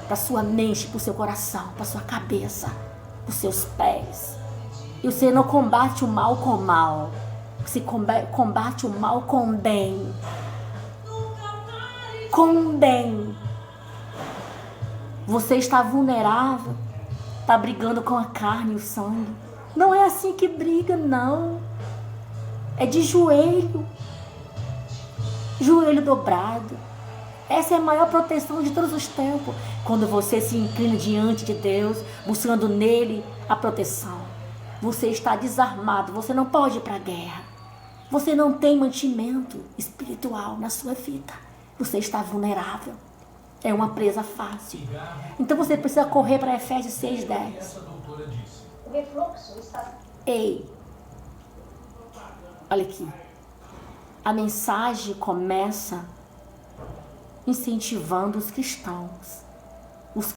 para sua mente, para o seu coração, para sua cabeça, para os seus pés. E você não combate o mal com o mal. Você combate o mal com o bem. Com o bem. Você está vulnerável. Está brigando com a carne e o sangue. Não é assim que briga, não. É de joelho. Joelho dobrado. Essa é a maior proteção de todos os tempos. Quando você se inclina diante de Deus, buscando nele a proteção. Você está desarmado, você não pode ir para a guerra. Você não tem mantimento espiritual na sua vida. Você está vulnerável. É uma presa fácil. Então você precisa correr para Efésios 6:10. O refluxo está... Ei, olha aqui. A mensagem começa incentivando os cristãos